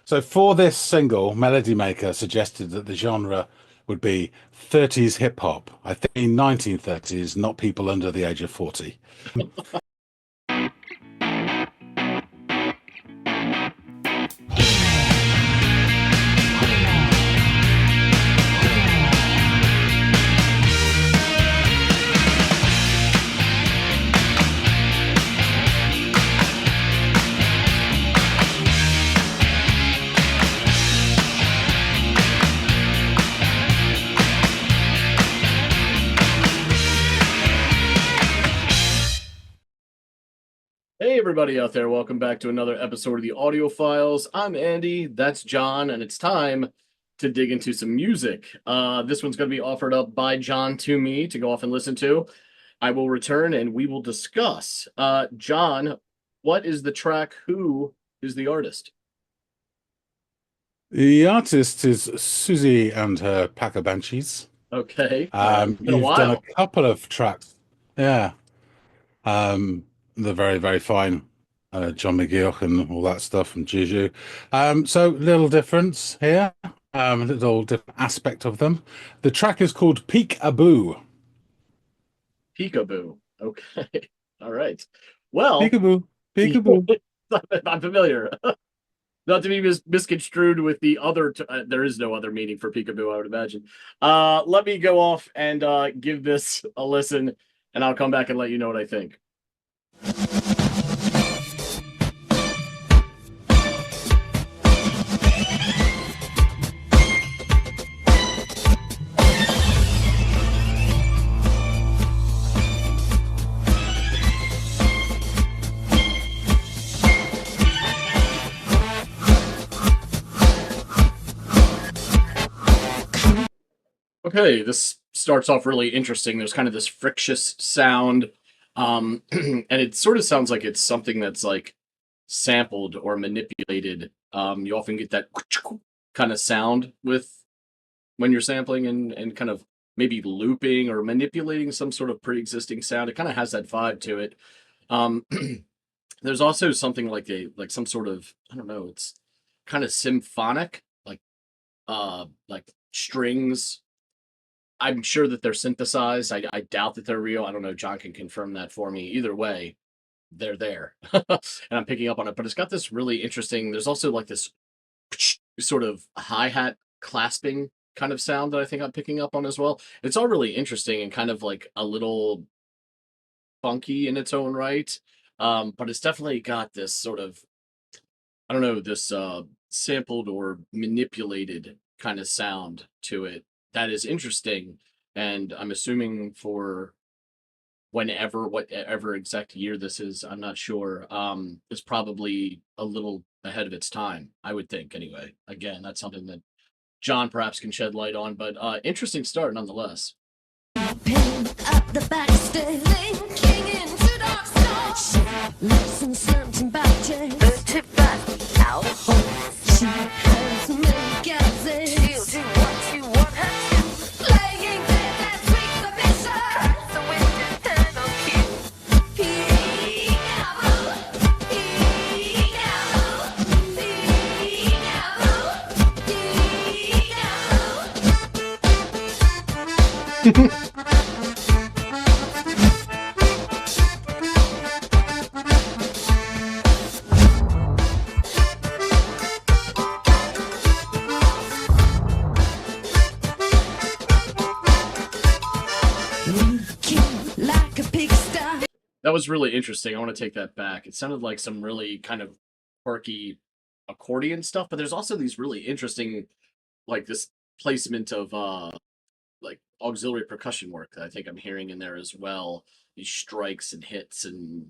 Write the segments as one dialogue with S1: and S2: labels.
S1: So for this single, Melody Maker suggested that the genre would be 30s hip hop. I think 1930s, not people under the age of 40.
S2: Hey, everybody out there. Welcome back to another episode of the Audiophiles. I'm Andy, that's John, and it's time to dig into some music. This one's going to be offered up by John to me to go off and listen to. I will return and we will discuss. John, what is the track? Who is the artist?
S1: The artist is Siouxsie and her pack of Banshees.
S2: Okay, all right. It's been a
S1: You've done a
S2: while.
S1: couple of tracks. Yeah. The very, very fine John McGeoch and all that stuff and Juju. So little difference here, a little different aspect of them. The track is called Peek-a-Boo.
S2: Peekaboo. Okay, all right. Well,
S1: Peekaboo, peekaboo.
S2: I'm familiar. Not to be misconstrued with the other. There is no other meaning for peekaboo, I would imagine. Let me go off and give this a listen, and I'll come back and let you know what I think. Okay, this starts off really interesting. There's kind of this frictious sound, and it sort of sounds like it's something that's like sampled or manipulated. You often get that kind of sound with when you're sampling and kind of maybe looping or manipulating some sort of pre-existing sound. It kind of has that vibe to it. Um, there's also something like some sort of, I don't know, it's kind of symphonic, like strings. I'm sure that they're synthesized. I doubt that they're real. I don't know. John can confirm that for me. Either way, they're there, and I'm picking up on it. But it's got this really interesting. There's also like this sort of hi hat clasping kind of sound that I think I'm picking up on as well. It's all really interesting and kind of like a little funky in its own right. But it's definitely got this sort of, I don't know, this sampled or manipulated kind of sound to it that is interesting. And I'm assuming for whatever exact year this is, I'm not sure. It's probably a little ahead of its time, I would think. Anyway, again, that's something that John perhaps can shed light on, but interesting start nonetheless.
S3: Pin up the backstage, linking into dark stars. Listen, certain back chase. Tip back, out. She has many gases. Do what you want her to. Playing dead and sweet submission. So with your turn on cue. Peekaboo, peekaboo, peekaboo, peekaboo. Looking like a pigsty.
S2: That was really interesting. I want to take that back. It sounded like some really kind of quirky accordion stuff, but there's also these really interesting, like this placement of like auxiliary percussion work that I think I'm hearing in there as well. These strikes and hits and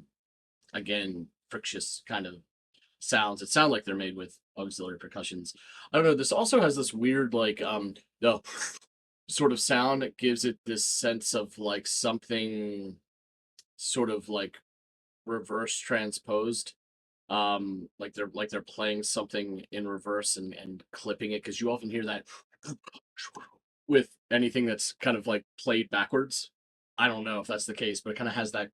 S2: again frictious kind of sounds. It sound like they're made with auxiliary percussions. I don't know. This also has this weird like the sort of sound. It gives it this sense of like something sort of like reverse transposed. Like they're playing something in reverse and clipping it because you often hear that with anything that's kind of like played backwards. I don't know if that's the case, but it kind of has that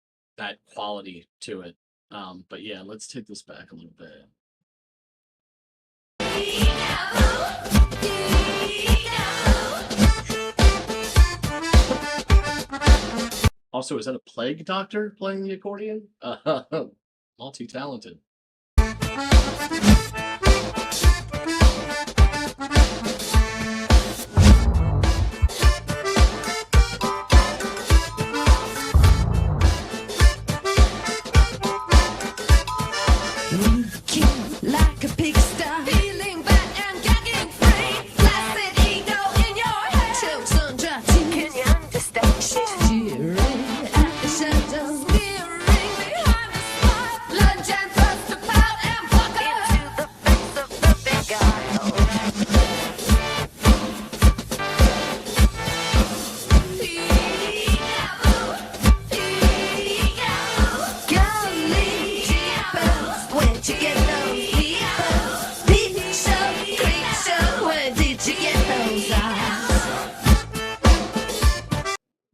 S2: quality to it. But yeah, let's take this back a little bit. Also, is that a plague doctor playing the accordion? Multi-talented.
S3: Looking like a pigsty, feeling bad and gagging free. Flaccid ego in your head, chokes on dry teeth. Can you understand? She's jeering at the shadows, sneering behind the smile. Lunge and thrust to pout and fuck into the face of the beguile. Golly jeepers, where'd you get those peepers? Peep show, creep show, where did you get those eyes?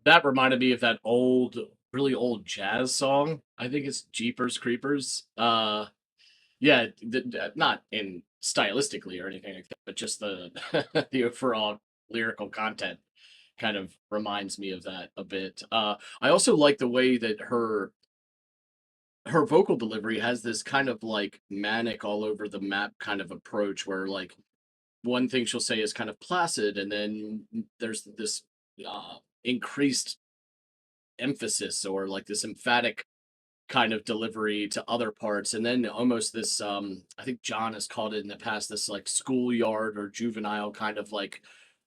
S2: That reminded me of that old, really old jazz song. I think it's Jeepers Creepers. Yeah, not in stylistically or anything like that, but just the the overall lyrical content kind of reminds me of that a bit. I also like the way that her vocal delivery has this kind of like manic all over the map kind of approach where like one thing she'll say is kind of placid and then there's this increased emphasis or like this emphatic kind of delivery to other parts and then almost this I think John has called it in the past this like schoolyard or juvenile kind of like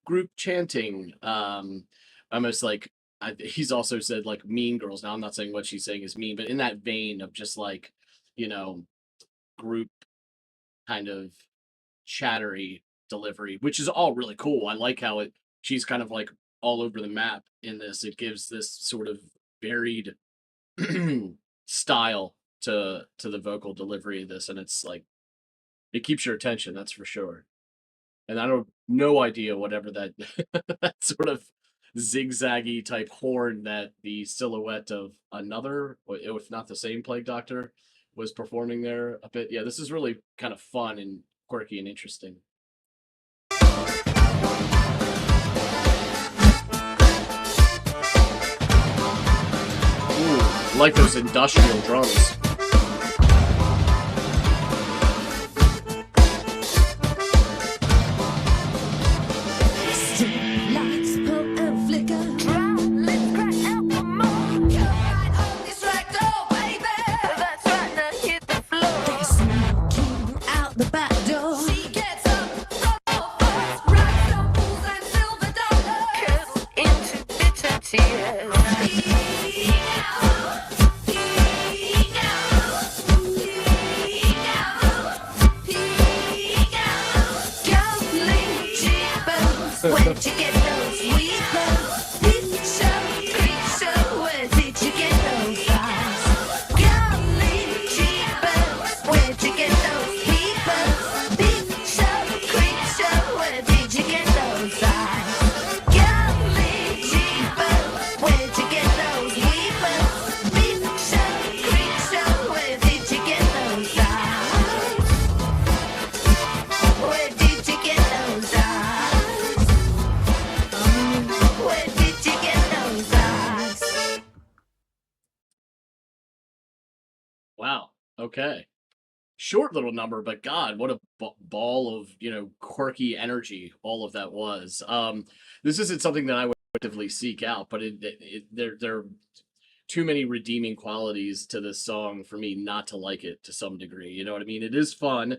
S2: group chanting almost like he's also said like mean girls. Now I'm not saying what she's saying is mean, but in that vein of just like you know group kind of chattery delivery, which is all really cool. I like how she's kind of like all over the map in this. It gives this sort of varied style to the vocal delivery of this, and it's like it keeps your attention, that's for sure. And I don't no idea whatever that that sort of zigzaggy type horn that the silhouette of another, if not the same plague doctor, was performing there a bit. Yeah, this is really kind of fun and quirky and interesting. Ooh, I like those industrial drums.
S3: Lights pull and flicker, dry lips crack out for more. Come right on this ragdoll, baby. That's right, now hit the floor. They're sneaking out the back door. She gets up, roll first, ragdoll fools and silver dollars. Curls into bitter tears. Where'd you get those weepers? Peep show, creep show, where did you get those eyes? Golly jeepers, where'd you get those peepers? Peep show, creep show, where did you get those eyes? Golly jeepers, where'd you get those weepers? Peep show, creep show, where did you get those eyes? Where did you get those eyes? Where did you get those eyes?
S2: Wow. Okay. Short little number, but God, what a ball of quirky energy all of that was. This isn't something that I would actively seek out, but there are too many redeeming qualities to this song for me not to like it to some degree. You know what I mean? It is fun.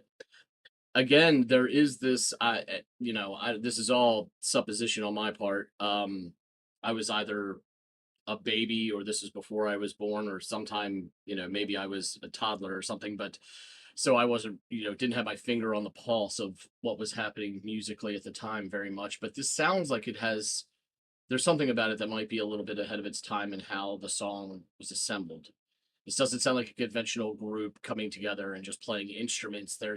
S2: Again, there is this. This is all supposition on my part. I was either a baby or this is before I was born or sometime, maybe I was a toddler or something, but so I wasn't, didn't have my finger on the pulse of what was happening musically at the time very much, but this sounds like there's something about it that might be a little bit ahead of its time in how the song was assembled. This doesn't sound like a conventional group coming together and just playing instruments. There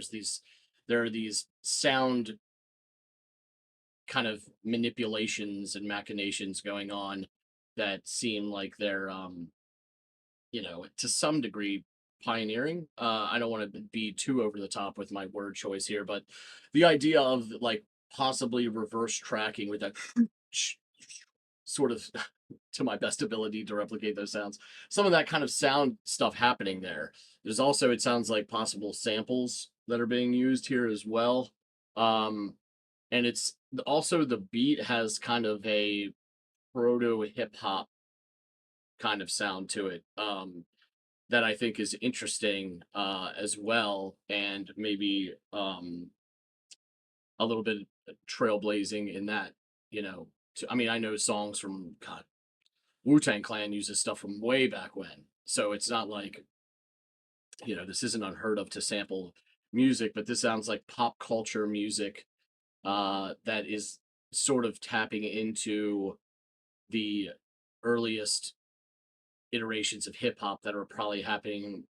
S2: are these sound kind of manipulations and machinations going on that seem like they're to some degree pioneering. I don't want to be too over the top with my word choice here, but the idea of like possibly reverse tracking with that sort of to my best ability to replicate those sounds. Some of that kind of sound stuff happening there. There's also, it sounds like, possible samples that are being used here as well. And it's also, the beat has kind of a proto hip hop kind of sound to it. That I think is interesting as well, and maybe a little bit trailblazing in that, I mean, I know songs from, God, Wu-Tang Clan uses stuff from way back when. So it's not like, this isn't unheard of to sample music, but this sounds like pop culture music that is sort of tapping into the earliest iterations of hip hop that are probably happening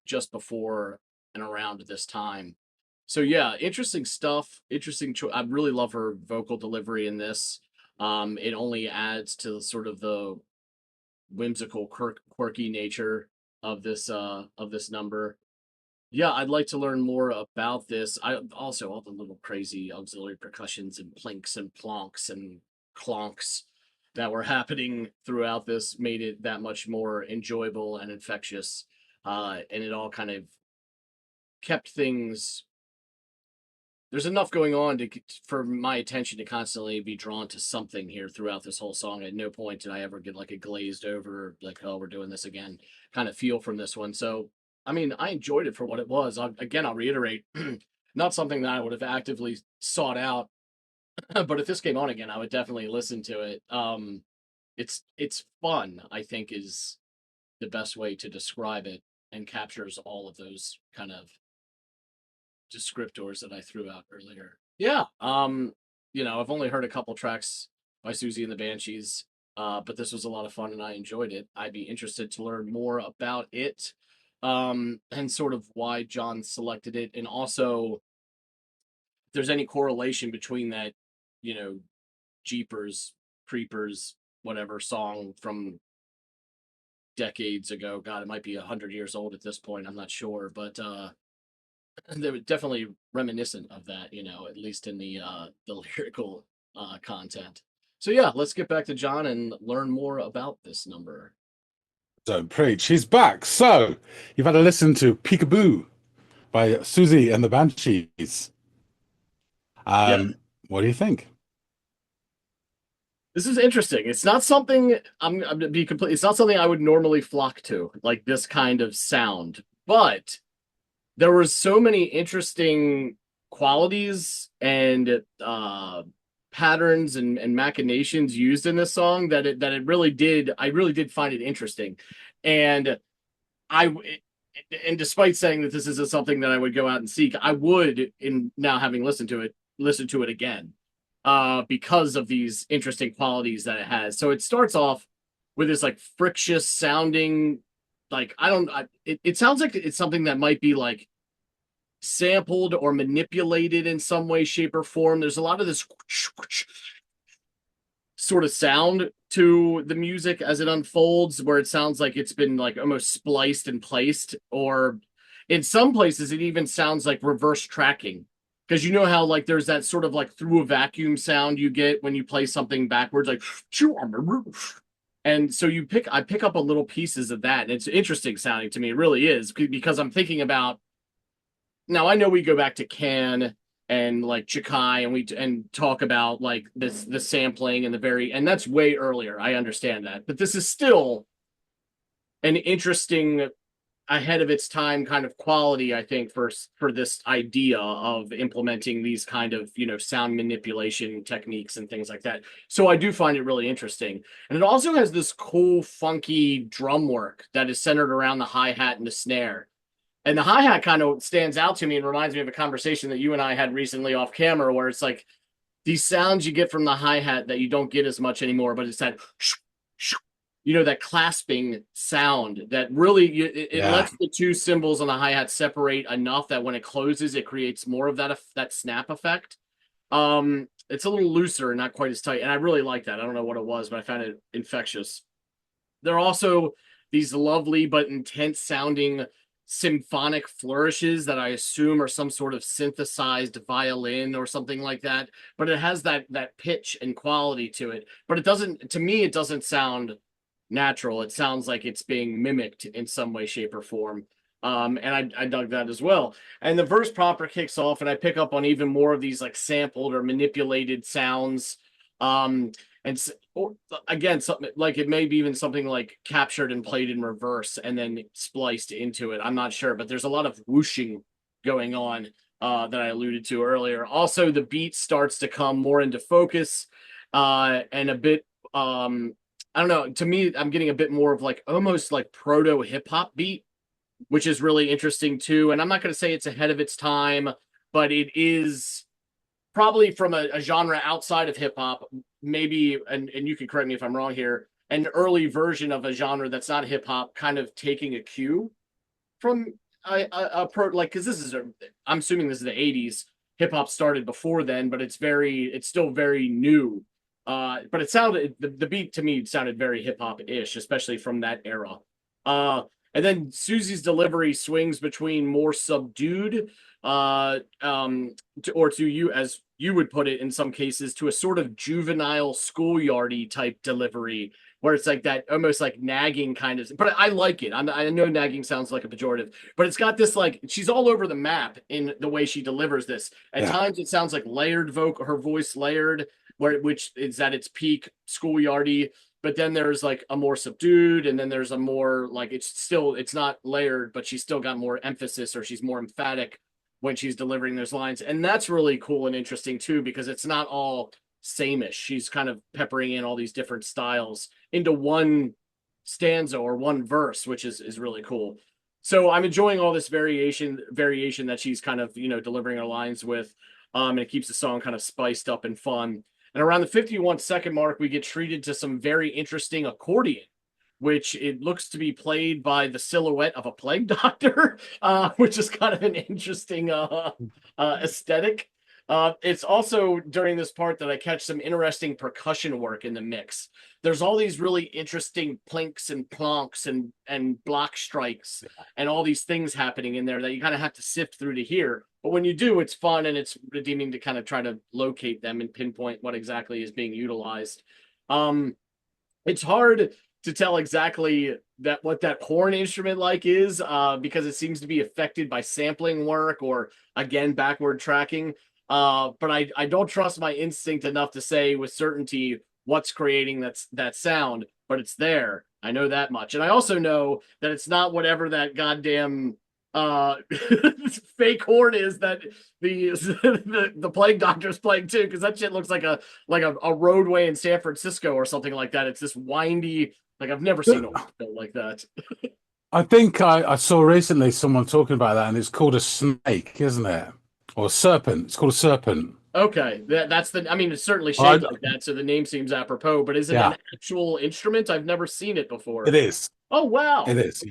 S2: just before and around this time. So yeah, interesting stuff. I really love her vocal delivery in this. It only adds to sort of the whimsical, quirky nature of this number. Yeah, I'd like to learn more about this. I also, all the little crazy auxiliary percussions and plinks and plonks and clonks that were happening throughout this made it that much more enjoyable and infectious. And it all kind of kept things. There's enough going on for my attention to constantly be drawn to something here throughout this whole song. At no point did I ever get like a glazed over, like, oh, we're doing this again kind of feel from this one. So, I mean, I enjoyed it for what it was. I'll reiterate, not something that I would have actively sought out, but if this came on again, I would definitely listen to it. It's fun, I think, is the best way to describe it, and captures all of those kind of descriptors that I threw out earlier. Yeah. I've only heard a couple tracks by Siouxsie and the Banshees, but this was a lot of fun and I enjoyed it. I'd be interested to learn more about it, and sort of why John selected it, and also if there's any correlation between that, Jeepers Creepers whatever song from decades ago. God, it might be 100 years old at this point. I'm not sure, but they were definitely reminiscent of that, at least in the lyrical content. So yeah, let's get back to John and learn more about this number.
S1: Don't preach. He's back. So you've had to listen to Peekaboo by Siouxsie and the Banshees.
S2: Yeah,
S1: What do you think?
S2: this is interesting. It's not something I'm to be complete. It's not something I would normally flock to, like this kind of sound, but there were so many interesting qualities and patterns and machinations used in this song that it really did. I really did find it interesting, and and despite saying that this isn't something that I would go out and seek, I would, in now having listened to it again, because of these interesting qualities that it has. So it starts off with this like frictious sounding, like it sounds like it's something that might be like sampled or manipulated in some way, shape, or form. There's a lot of this sort of sound to the music as it unfolds, where it sounds like it's been like almost spliced and placed, or in some places it even sounds like reverse tracking, because you know how like there's that sort of like through a vacuum sound you get when you play something backwards, like, and so I pick up a little pieces of that, and it's interesting sounding to me. It really is, because I'm thinking about, now I know we go back to Can and like Chikai, and talk about like the sampling and and that's way earlier. I understand that, but this is still an interesting, ahead of its time kind of quality, I think, for this idea of implementing these kind of sound manipulation techniques and things like that. So I do find it really interesting, and it also has this cool funky drum work that is centered around the hi-hat and the snare. And the hi-hat kind of stands out to me and reminds me of a conversation that you and I had recently off camera, where it's like these sounds you get from the hi-hat that you don't get as much anymore, but it's that, that clasping sound that really, it lets the two cymbals on the hi-hat separate enough that when it closes, it creates more of that snap effect. It's a little looser and not quite as tight, and I really like that. I don't know what it was, but I found it infectious. There are also these lovely but intense sounding symphonic flourishes that I assume are some sort of synthesized violin or something like that, but it has that pitch and quality to it. But it doesn't, to me, it doesn't sound natural. It sounds like it's being mimicked in some way, shape, or form. And I dug that as well. And the verse proper kicks off, and I pick up on even more of these like sampled or manipulated sounds. And or, again, something like it may be even something like captured and played in reverse and then spliced into it. I'm not sure, but there's a lot of whooshing going on that I alluded to earlier. Also, the beat starts to come more into focus and a bit. I don't know. To me, I'm getting a bit more of like almost like proto hip hop beat, which is really interesting too. And I'm not going to say it's ahead of its time, but it is probably from a genre outside of hip hop, maybe, and you can correct me if I'm wrong here, an early version of a genre that's not hip hop, kind of taking a cue from a pro, like, because this is, I'm assuming this is the 80s. Hip hop started before then, but it's still very new. But it sounded, the beat to me sounded very hip hop ish, especially from that era. And then Siouxsie's delivery swings between more subdued, or to you, as you would put it in some cases, to a sort of juvenile schoolyardy type delivery, where it's like that almost like nagging kind of. But I like it. I know nagging sounds like a pejorative, but it's got this like she's all over the map in the way she delivers this. At times, it sounds like layered her voice layered, which is at its peak schoolyardy. But then there's like a more subdued, and then there's a more like it's not layered, but she's still got more emphasis, or she's more emphatic when she's delivering those lines. And that's really cool and interesting too, because it's not all same-ish. She's kind of peppering in all these different styles into one stanza or one verse, which is really cool. So I'm enjoying all this variation that she's kind of, delivering her lines with. And it keeps the song kind of spiced up and fun. And around the 51-second mark, we get treated to some very interesting accordion, which it looks to be played by the silhouette of a plague doctor, which is kind of an interesting aesthetic. It's also during this part that I catch some interesting percussion work in the mix. There's all these really interesting plinks and plonks and block strikes and all these things happening in there that you kind of have to sift through to hear. But when you do, it's fun and it's redeeming to kind of try to locate them and pinpoint what exactly is being utilized. It's hard to tell exactly what that horn instrument like is because it seems to be affected by sampling work or, again, backward tracking. But I don't trust my instinct enough to say with certainty what's creating that sound, but it's there. I know that much. And I also know that it's not whatever that goddamn fake horn is that the plague doctor's playing too, because that shit looks like a roadway in San Francisco or something like that. It's this windy, like I've never seen a built like that.
S1: I think I saw recently someone talking about that, and it's called a snake, isn't it? Or a serpent. It's called a serpent.
S2: Okay, that's the. I mean, it's certainly shaped like that, so the name seems apropos. But is it an actual instrument? I've never seen it before.
S1: It is.
S2: Oh wow!
S1: It is.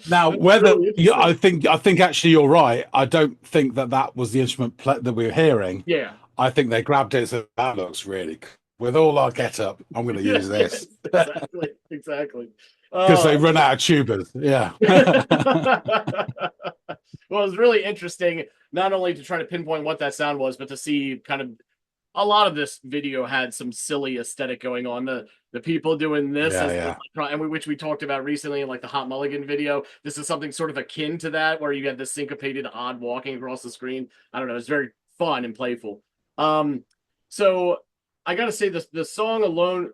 S1: Now, whether I think actually you're right. I don't think that was the instrument that we were hearing.
S2: Yeah.
S1: I think they grabbed it. So that looks really cool. With all our get up, I'm going to use this.
S2: Exactly.
S1: Because they run out of tubers. Yeah.
S2: Well, it was really interesting, not only to try to pinpoint what that sound was, but to see kind of a lot of this video had some silly aesthetic going on. The people doing this, which we talked about recently in like the Hot Mulligan video. This is something sort of akin to that, where you have this syncopated, odd walking across the screen. I don't know. It's very fun and playful. So I got to say the song alone,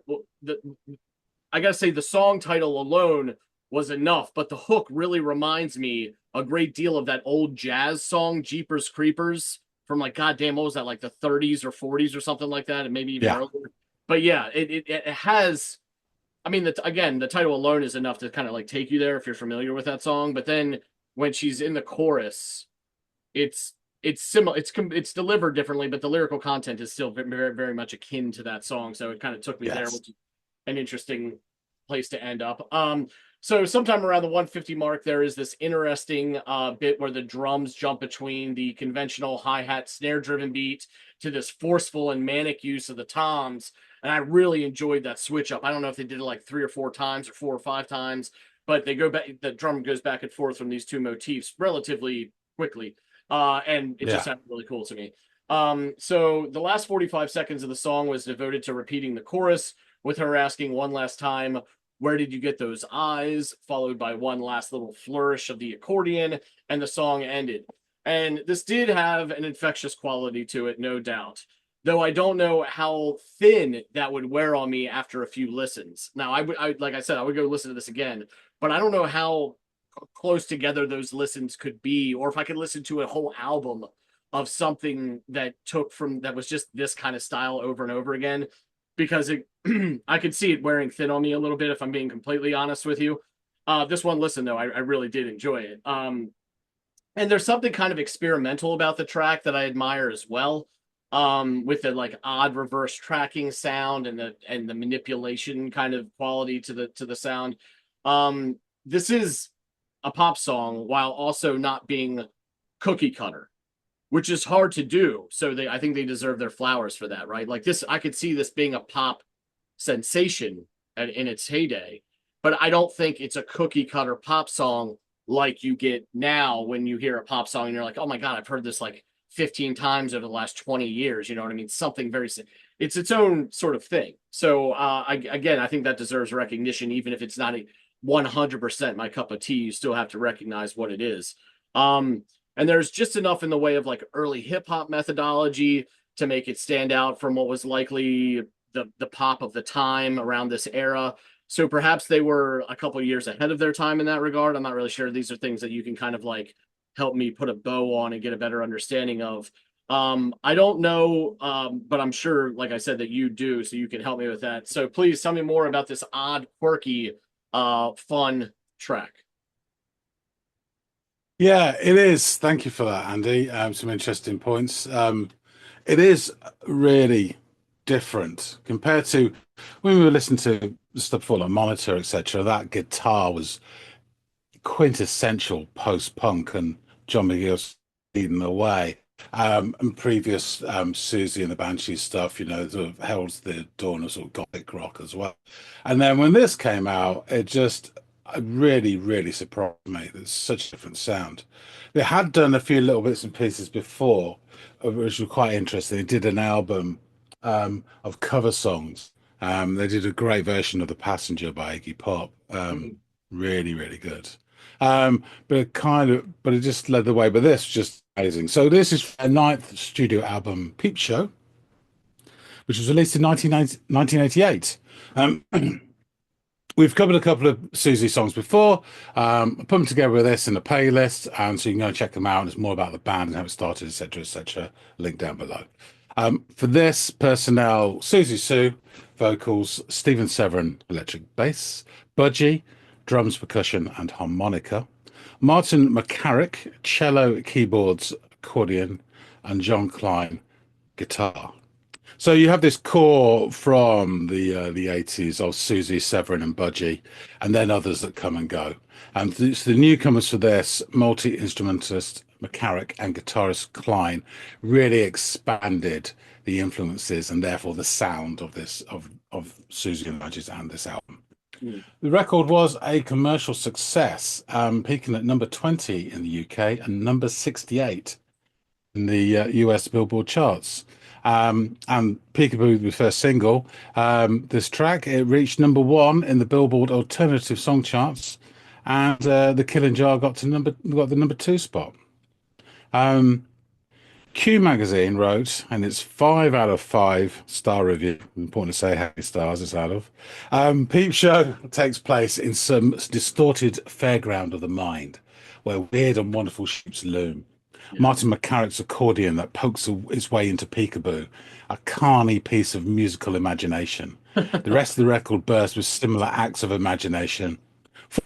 S2: I got to say the song title alone was enough, but the hook really reminds me a great deal of that old jazz song, Jeepers Creepers, from like, goddamn, what was that, like the 30s or 40s or something like that, and maybe even earlier. But yeah, it has, I mean, again, the title alone is enough to kind of like take you there if you're familiar with that song. But then when she's in the chorus, it's similar, it's delivered differently, but the lyrical content is still very, very much akin to that song. So it kind of took me there, which is an interesting place to end up. So sometime around the 150 mark, there is this interesting bit where the drums jump between the conventional hi-hat snare-driven beat to this forceful and manic use of the toms. And I really enjoyed that switch up. I don't know if they did it like 3 or 4 times or 4 or 5 times, but they go back. The drum goes back and forth from these two motifs relatively quickly, and it just sounded really cool to me. So the last 45 seconds of the song was devoted to repeating the chorus, with her asking one last time, "Where did you get those eyes?" followed by one last little flourish of the accordion, and the song ended. And this did have an infectious quality to it, no doubt. Though I don't know how thin that would wear on me after a few listens. Now, like I said, I would go listen to this again, but I don't know how close together those listens could be, or if I could listen to a whole album of something that was just this kind of style over and over again, because I could see it wearing thin on me a little bit, if I'm being completely honest with you. This one listen, though, I really did enjoy it. And there's something kind of experimental about the track that I admire as well, with the like odd reverse tracking sound and the manipulation kind of quality to the sound. This is a pop song while also not being cookie cutter, which is hard to do. So I think they deserve their flowers for that, right? Like this, I could see this being a pop sensation in its heyday, but I don't think it's a cookie cutter pop song like you get now when you hear a pop song and you're like, oh my God, I've heard this like 15 times over the last 20 years. You know what I mean? Something it's its own sort of thing. So I think that deserves recognition, even if it's not a 100% my cup of tea. You still have to recognize what it is. And there's just enough in the way of like early hip hop methodology to make it stand out from what was likely the pop of the time around this era. So perhaps they were a couple of years ahead of their time in that regard. I'm not really sure. These are things that you can kind of like help me put a bow on and get a better understanding of. I don't know, but I'm sure, like I said, that you do, so you can help me with that. So please tell me more about this odd, quirky, fun track.
S1: Yeah, it is. Thank you for that, Andy. Some interesting points. It is really different compared to when we were listening to stuff before, like Monitor, etc. That guitar was quintessential post-punk, and John McGill's leading the way. And previous Siouxsie and the Banshees stuff, you know, sort of heralds the dawn of sort of gothic rock as well. And then when this came out, it really, really surprised me. There's such a different sound. They had done a few little bits and pieces before, which were quite interesting. They did an album of cover songs. They did a great version of The Passenger by Iggy Pop. Really, really good. But it just led the way. But this was just amazing. So this is a ninth studio album, Peep Show, which was released in 1988. We've covered a couple of Siouxsie songs before. I put them together with this in a playlist, and so you can go and check them out. It's more about the band and how it started, etc., etc. Link down below. For this, personnel: Siouxsie Sioux, vocals; Stephen Severin, electric bass; Budgie, drums, percussion, and harmonica; Martin McCarrick, cello, keyboards, accordion; and John Klein, guitar. So you have this core from the 80s of Siouxsie, Severin, and Budgie, and then others that come and go. And the newcomers for this, multi-instrumentalist McCarrick and guitarist Klein, really expanded the influences and therefore the sound of Siouxsie and Budgie and this album. The record was a commercial success, peaking at number 20 in the UK and number 68 in the US Billboard charts. And Peekaboo, the first single, this track, it reached number 1 in the Billboard Alternative Song charts, and the Killing Jar got the number 2 spot. Q Magazine wrote, and it's 5 out of 5 star review. Important to say how many stars it's out of. Peep Show takes place in some distorted fairground of the mind, where weird and wonderful shapes loom. Yeah. Martin McCarrick's accordion that pokes its way into Peekaboo, a carny piece of musical imagination. The rest of the record bursts with similar acts of imagination.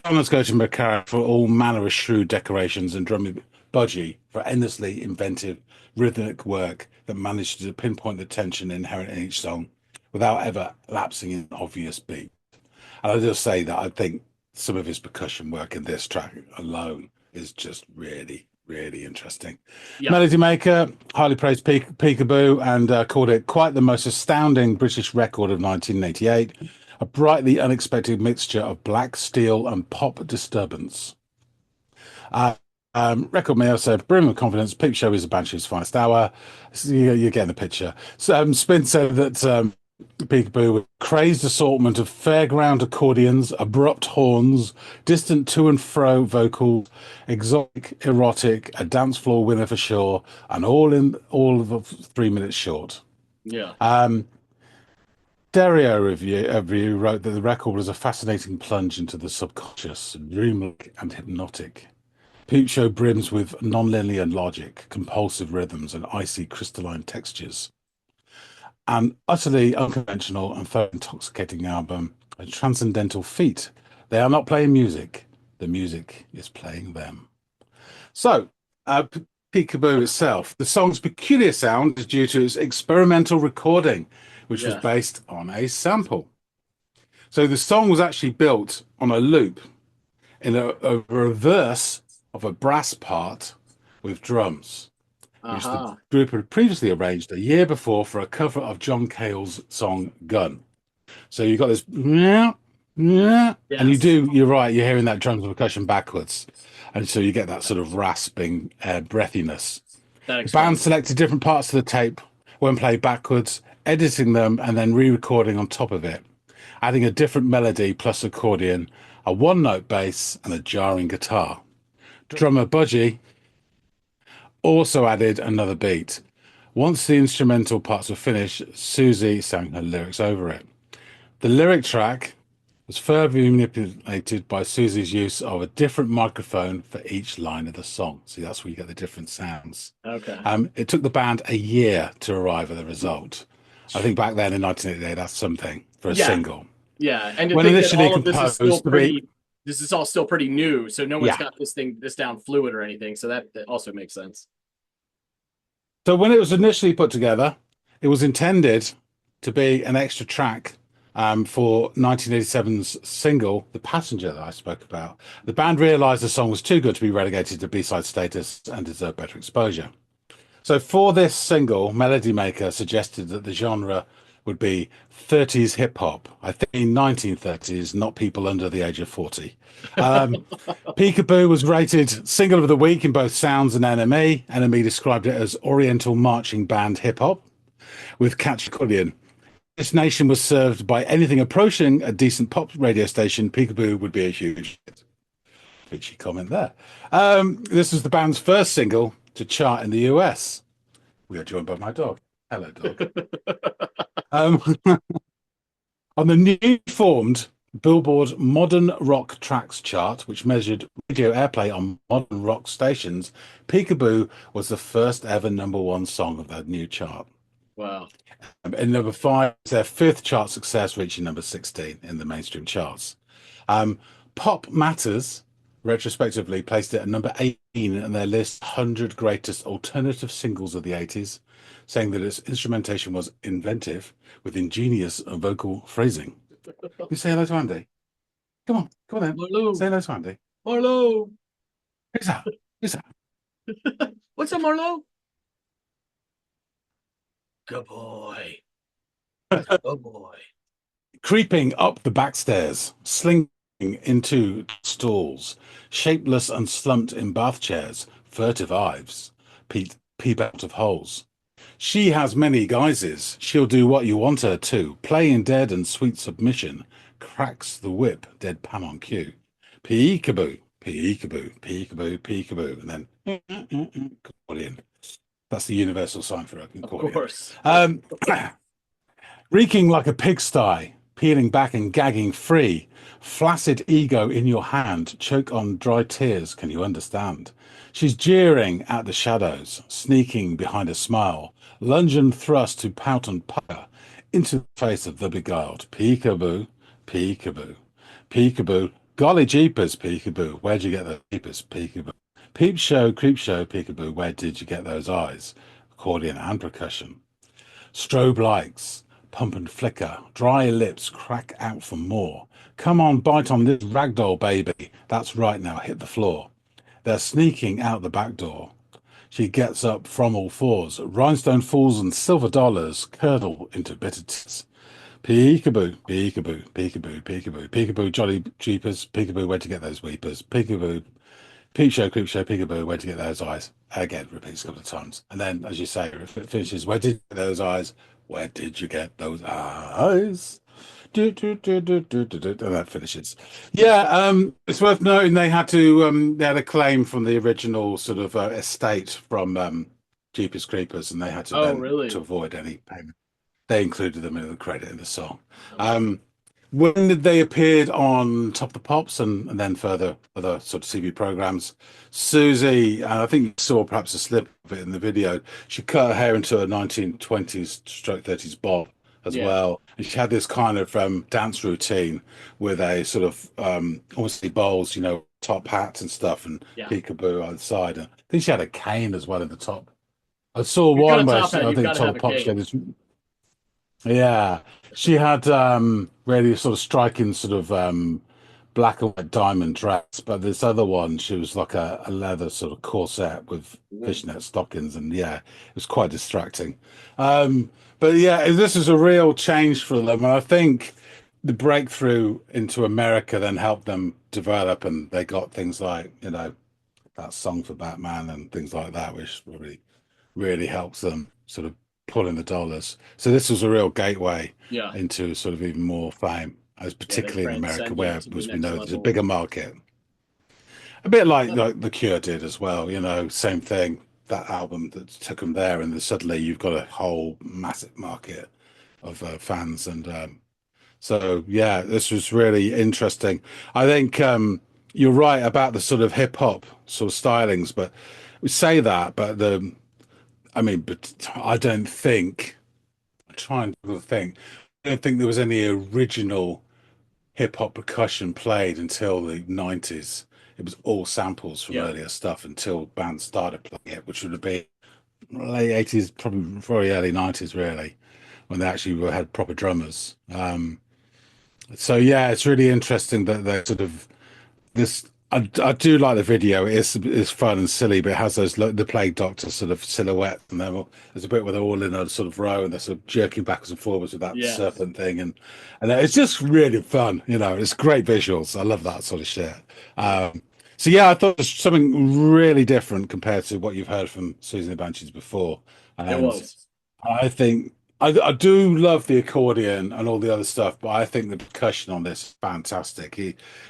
S1: Let's go to McCarrick for all manner of shrewd decorations, and drumming Budgie for endlessly inventive rhythmic work that managed to pinpoint the tension inherent in each song without ever lapsing in obvious beat. And I'll just say that I think some of his percussion work in this track alone is just really, really interesting. Yeah. Melody Maker highly praised Peekaboo and called it quite the most astounding British record of 1988, a brightly unexpected mixture of black steel and pop disturbance. Uh, Record Mail said, brim of confidence, Peep Show is a Banshees' finest hour. So you're getting the picture. So Spin said that Peekaboo with crazed assortment of fairground accordions, abrupt horns, distant to and fro vocals, exotic, erotic, a dance floor winner for sure, and all of 3 minutes short.
S2: Yeah.
S1: Stereo review wrote that the record was a fascinating plunge into the subconscious, dreamlike and hypnotic. Peep Show brims with non-linear logic, compulsive rhythms, and icy crystalline textures. An utterly unconventional and thoroughly intoxicating album, a transcendental feat. They are not playing music. The music is playing them. So, Peekaboo itself, the song's peculiar sound is due to its experimental recording, which was based on a sample. So the song was actually built on a loop in a reverse of a brass part with drums, which the group had previously arranged a year before for a cover of John Cale's song Gun. So you got this, and you're right, you're hearing that drums and percussion backwards. And so you get that sort of rasping breathiness. The band selected different parts of the tape when played backwards, editing them and then re-recording on top of it, adding a different melody plus accordion, a one-note bass, and a jarring guitar. Drummer Budgie also added another beat. Once the instrumental parts were finished, Siouxsie sang her lyrics over it. The lyric track was further manipulated by Siouxsie's use of a different microphone for each line of the song. See, that's where you get the different sounds.
S2: Okay.
S1: It took the band a year to arrive at the result. I think back then in 1988, that's something for a single.
S2: Yeah, and
S1: when initially
S2: all of this is still
S1: pretty,
S2: this is all still pretty new, so no one's got this down fluid or anything. So that also makes sense.
S1: So when it was initially put together, it was intended to be an extra track for 1987's single, The Passenger, that I spoke about. The band realized the song was too good to be relegated to B-side status and deserved better exposure. So for this single, Melody Maker suggested that the genre would be 30s hip-hop. I think 1930s, not people under the age of 40. Peekaboo was rated Single of the Week in both Sounds and NME. NME described it as Oriental Marching Band hip-hop with catchy accordion. This nation was served by anything approaching a decent pop radio station. Peekaboo would be a huge hit. Pitchy comment there. This was the band's first single to chart in the US. We are joined by my dog. Hello, dog. On the newly formed Billboard Modern Rock Tracks chart, which measured radio airplay on modern rock stations, Peekaboo was the first ever #1 song of that new chart.
S2: Wow.
S1: And number 5 is their 5th chart success, reaching number 16 in the mainstream charts. Pop Matters retrospectively placed it at number 18 in their list 100 greatest alternative singles of the 80s, saying that its instrumentation was inventive with ingenious vocal phrasing. You say hello to Andy. Come on then.
S2: Marlo.
S1: Say hello to Andy.
S2: Marlo.
S1: Who's that? Who's that?
S2: What's up, Marlo? Good boy. Good boy.
S1: Creeping up the back stairs, slinking into stalls, shapeless and slumped in bath chairs, furtive eyes, peep out of holes. She has many guises. She'll do what you want her to. Playing dead and sweet submission. Cracks the whip, deadpan on cue. Peekaboo, peekaboo, peekaboo, peekaboo. And then accordion. That's the universal sign for accordion.
S2: Of course.
S1: Reeking like a pigsty, peeling back and gagging free. Flaccid ego in your hand, choke on dry tears, can you understand? She's jeering at the shadows, sneaking behind a smile, lunge and thrust to pout and pucker into the face of the beguiled. Peekaboo, peekaboo, peekaboo, golly jeepers, peekaboo, where'd you get those jeepers, peekaboo? Peep show, creep show, peekaboo, where did you get those eyes? Accordion and percussion. Strobe lights, pump and flicker, dry lips crack out for more. Come on, bite on this ragdoll, baby. That's right, now hit the floor. They're sneaking out the back door. She gets up from all fours. Rhinestone fools and silver dollars curdle into bitter tears. Peekaboo, peekaboo, peekaboo, peekaboo, peekaboo, jolly jeepers, peekaboo, where to get those weepers, peekaboo, creep show, peekaboo, where to get those eyes. Again, repeats a couple of times. And then, as you say, if it finishes, where did you get those eyes? Where did you get those eyes? And that finishes. Yeah, it's worth noting they had a claim from the original sort of estate from Jeepers Creepers, and they had to
S2: Oh,
S1: then to
S2: really?
S1: avoid any payment. They included them in the credit in the song. When did they appeared on Top of the Pops and then further other sort of TV programs? Siouxsie, and I think you saw perhaps a slip of it in the video. She cut her hair into a 1920s stroke 30s bob as
S2: Yeah.
S1: well, and she had this kind of dance routine with a sort of obviously bowls, top hats and stuff, and
S2: Yeah.
S1: peekaboo on the side. And I think she had a cane as well in the top. I saw
S2: If you're
S1: one
S2: gonna
S1: where
S2: top hat,
S1: I
S2: you've
S1: think
S2: got to
S1: Top
S2: have
S1: of
S2: a
S1: the Pops she had
S2: cane.
S1: this. Yeah, she had really sort of striking sort of black and white diamond dress, but this other one she was like a leather sort of corset with
S2: Mhm.
S1: fishnet stockings, and yeah, it was quite distracting. But yeah, this is a real change for them, and I think the breakthrough into America then helped them develop, and they got things like that song for Batman and things like that, which really helps them sort of pull in the dollars. So this was a real gateway
S2: Yeah.
S1: into sort of even more fame, as
S2: Yeah, they
S1: particularly in America,
S2: transcended
S1: where,
S2: to the
S1: as we
S2: next
S1: know, there's a
S2: level.
S1: bigger market. A bit like
S2: Yeah.
S1: The Cure did as well, same thing. That album that took them there, and then suddenly you've got a whole massive market of fans, and so yeah, this was really interesting. I think you're right about the sort of hip hop sort of stylings, but we say that, but but I don't think. I'm trying to think. I don't think there was any original hip hop percussion played until the 90s. It was all samples from
S2: Yeah.
S1: earlier stuff until bands started playing it, which would have been late 80s, probably very early 90s, really, when they actually had proper drummers. So yeah, it's really interesting that they sort of this I do like the video. It's fun and silly, but it has the Plague Doctor sort of silhouette, and there's a bit where they're all in a sort of row and they're sort of jerking backwards and forwards with that
S2: Yes.
S1: serpent thing, and it's just really fun. It's great visuals. I love that sort of shit. So yeah, I thought it was something really different compared to what you've heard from Susan the Banshees before,
S2: It
S1: and
S2: was.
S1: I think I do love the accordion and all the other stuff, but I think the percussion on this is fantastic.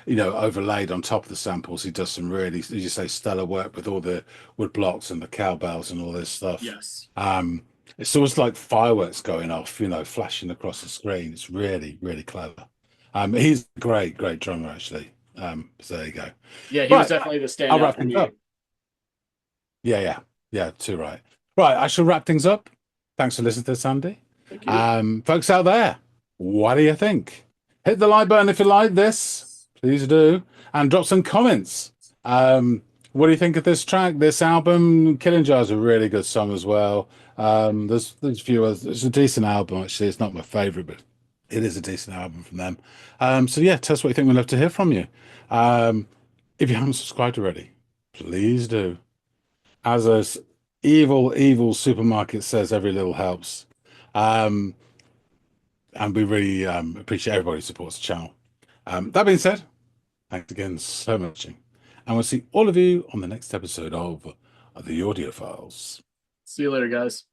S1: Overlaid on top of the samples, he does some really, as you say, stellar work with all the wood blocks and the cowbells and all this stuff.
S2: Yes.
S1: It's almost like fireworks going off, flashing across the screen. It's really, really clever. He's a great, great drummer, actually. So there you go.
S2: Yeah, he was
S1: Right,
S2: definitely the
S1: I'll
S2: standout
S1: wrap
S2: for
S1: things
S2: me.
S1: up. Yeah, too right. Right, I shall wrap things up. Thanks for listening to this, Andy.
S2: Thank you.
S1: Folks out there, what do you think? Hit the like button if you like this, please do, and drop some comments. What do you think of this track, this album? Killing Jar is a really good song as well. There's a few others. It's a decent album, actually. It's not my favorite, but it is a decent album from them. So yeah, tell us what you think. We'd love to hear from you. If you haven't subscribed already, please do. As a evil supermarket says, every little helps. Um, and we really appreciate everybody who supports the channel. That being said, thanks again so much. And we'll see all of you on the next episode of the Audiophiles.
S2: See you later, guys.